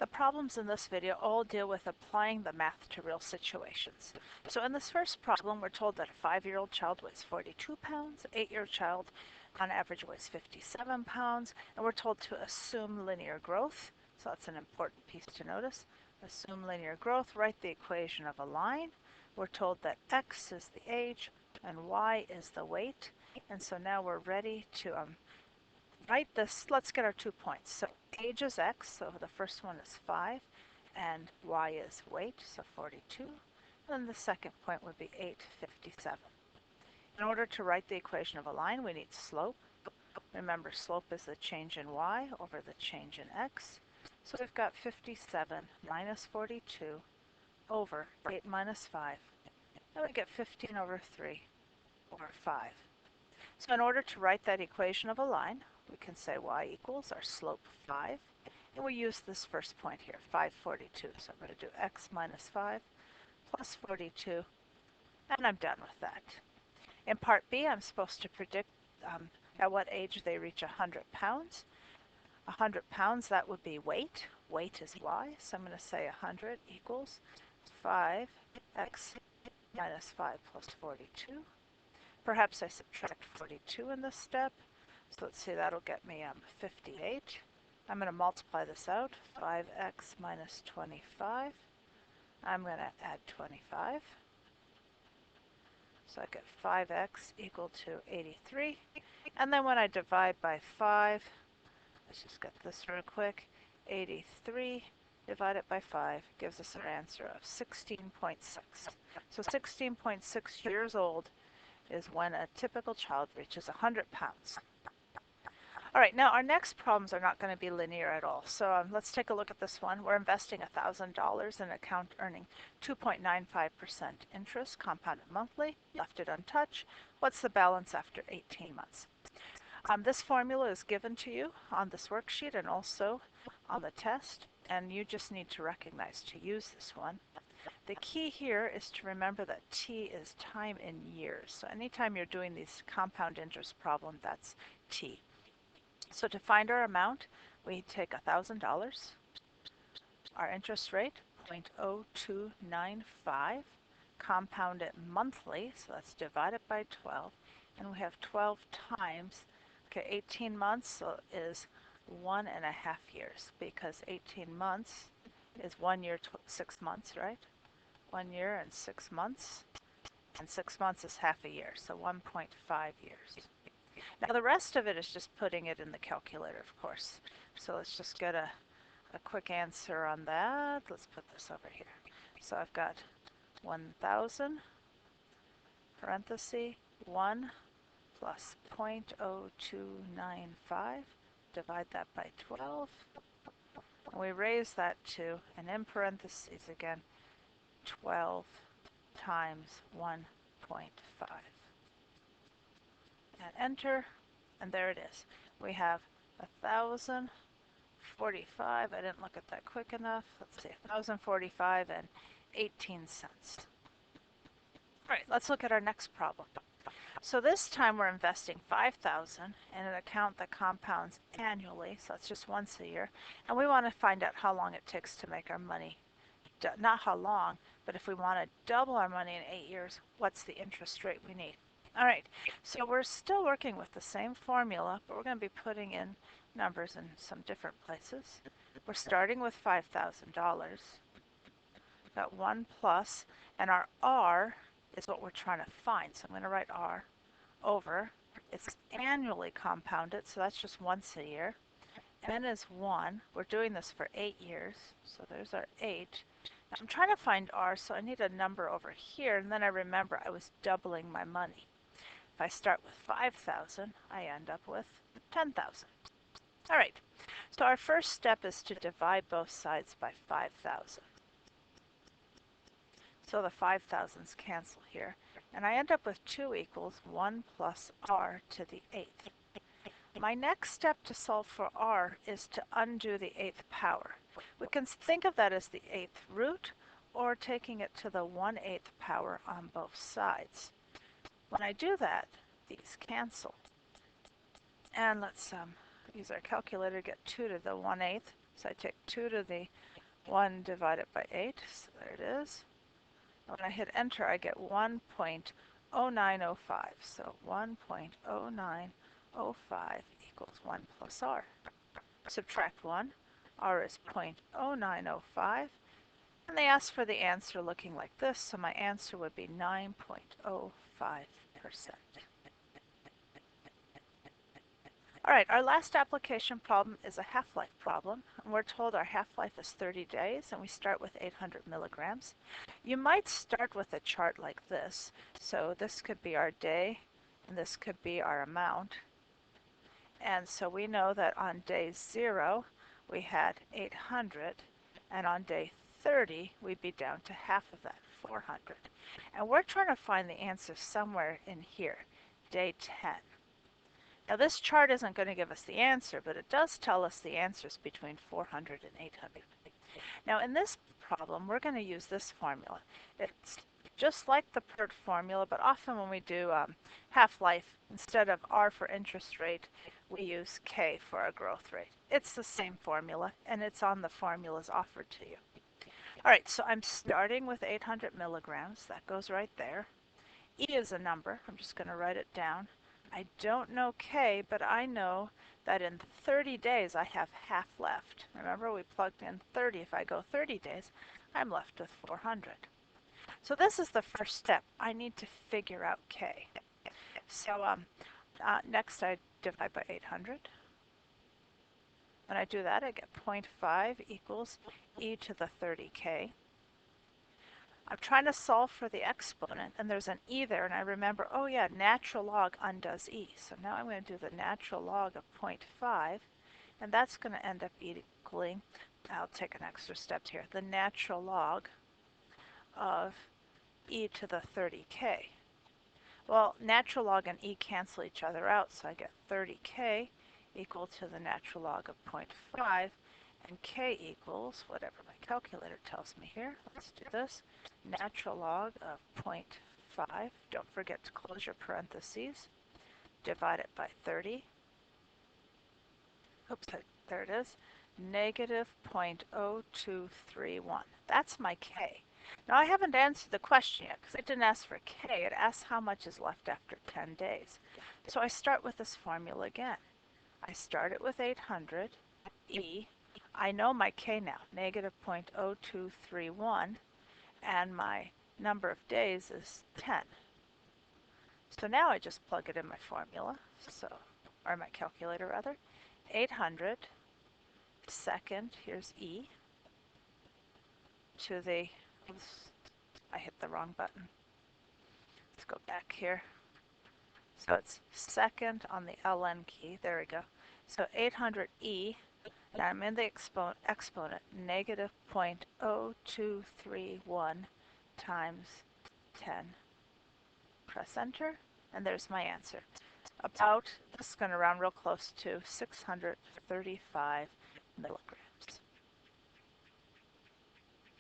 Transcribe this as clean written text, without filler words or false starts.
The problems in this video all deal with applying the math to real situations. So in this first problem, we're told that a 5-year-old child weighs 42 pounds, an 8-year-old child on average weighs 57 pounds, and we're told to assume linear growth. So that's an important piece to notice. Assume linear growth, write the equation of a line. We're told that x is the age and y is the weight. And so now we're ready to write this. Let's get our 2 points. So age is x, so the first one is 5, and y is weight, so 42. And the second point would be 857. In order to write the equation of a line, we need slope. Remember, slope is the change in y over the change in x. So we've got 57 minus 42 over 8 minus 5. And we get 15 over 3 over 5. So in order to write that equation of a line, we can say y equals our slope 5. And we use this first point here, 542. So I'm going to do x minus 5 plus 42. And I'm done with that. In part B, I'm supposed to predict at what age they reach 100 pounds. 100 pounds, that would be weight. Weight is y. So I'm going to say 100 equals 5x minus 5 plus 42. Perhaps I subtract 42 in this step. So let's see, that'll get me 58. I'm going to multiply this out. 5x minus 25. I'm going to add 25. So I get 5x equal to 83. And then when I divide by 5, let's just get this real quick. 83 divided by 5 gives us our answer of 16.6. So 16.6 years old is when a typical child reaches 100 pounds. All right, now our next problems are not going to be linear at all. So let's take a look at this one. We're investing $1,000 in an account earning 2.95% interest compounded monthly, left it untouched. What's the balance after 18 months? This formula is given to you on this worksheet and also on the test, and you just need to recognize to use this one. The key here is to remember that t is time in years. So anytime you're doing these compound interest problem, that's t. So to find our amount, we take $1,000, our interest rate, 0.0295, compound it monthly, so that's divided by 12, and we have 12 times, okay, 18 months is 1.5 years, because 18 months is 1 year, 6 months, right? 1 year and 6 months, and 6 months is half a year, so 1.5 years. Now the rest of it is just putting it in the calculator, of course. So let's just get a quick answer on that. Let's put this over here. So I've got 1,000, parenthesis, 1 plus 0.0295, divide that by 12. And we raise that to, and in parentheses again, 12 times 1.5. And enter, and there it is. We have 1,045. I didn't look at that quick enough. Let's see, 1,045 and 18 cents. All right, let's look at our next problem. So this time we're investing 5,000 in an account that compounds annually, so that's just once a year, and we want to find out how long it takes to make our money. Not how long, but if we want to double our money in 8 years, what's the interest rate we need? All right, so we're still working with the same formula, but we're going to be putting in numbers in some different places. We're starting with $5,000. Got 1 plus, and our R is what we're trying to find. So I'm going to write R over. It's annually compounded, so that's just once a year. N is 1. We're doing this for 8 years, so there's our 8. Now I'm trying to find R, so I need a number over here, and then I remember I was doubling my money. If I start with 5,000, I end up with 10,000. All right, so our first step is to divide both sides by 5,000. So the 5,000s cancel here, and I end up with 2 equals 1 plus R to the 8th. My next step to solve for R is to undo the 8th power. We can think of that as the 8th root, or taking it to the 1/8 power on both sides. When I do that, these cancel. And let's use our calculator to get 2 to the 1/8. So I take 2 to the 1 divided by 8. So there it is. When I hit enter, I get 1.0905. So 1.0905 equals 1 plus r. Subtract 1. R is 0.0905. And they asked for the answer looking like this, so my answer would be 9.05%. All right, our last application problem is a half-life problem. And we're told our half-life is 30 days, and we start with 800 milligrams. You might start with a chart like this. So this could be our day, and this could be our amount. And so we know that on day 0, we had 800, and on day 30, we'd be down to half of that, 400. And we're trying to find the answer somewhere in here, day 10. Now this chart isn't going to give us the answer, but it does tell us the answers between 400 and 800. Now in this problem, we're going to use this formula. It's just like the PERT formula, but often when we do half-life, instead of R for interest rate, we use K for our growth rate. It's the same formula, and it's on the formulas offered to you. All right, so I'm starting with 800 milligrams. That goes right there. E is a number. I'm just going to write it down. I don't know K, but I know that in 30 days I have half left. Remember, we plugged in 30. If I go 30 days, I'm left with 400. So this is the first step. I need to figure out K. So next I divide by 800. When I do that, I get 0.5 equals e to the 30k. I'm trying to solve for the exponent, and there's an e there, and I remember, oh yeah, natural log undoes e. So now I'm going to do the natural log of 0.5, and that's going to end up equaling, I'll take an extra step here, the natural log of e to the 30k. Well, natural log and e cancel each other out, so I get 30k equal to the natural log of 0.5, and k equals whatever my calculator tells me here. Let's do this. Natural log of 0.5, don't forget to close your parentheses, divide it by 30. Oops, there it is. Negative 0.0231. That's my k. Now I haven't answered the question yet because it didn't ask for k. It asks how much is left after 10 days. So I start with this formula again. I start it with 800 e. I know my k now, negative 0.0231, and my number of days is 10. So now I just plug it in my formula, or my calculator rather. 800 second, here's e, to the, oops, I hit the wrong button. Let's go back here. So it's second on the ln key, there we go. So 800e, now I'm in the exponent, negative 0.0231 times 10. Press enter, and there's my answer. This is going to round real close to 635 milligrams.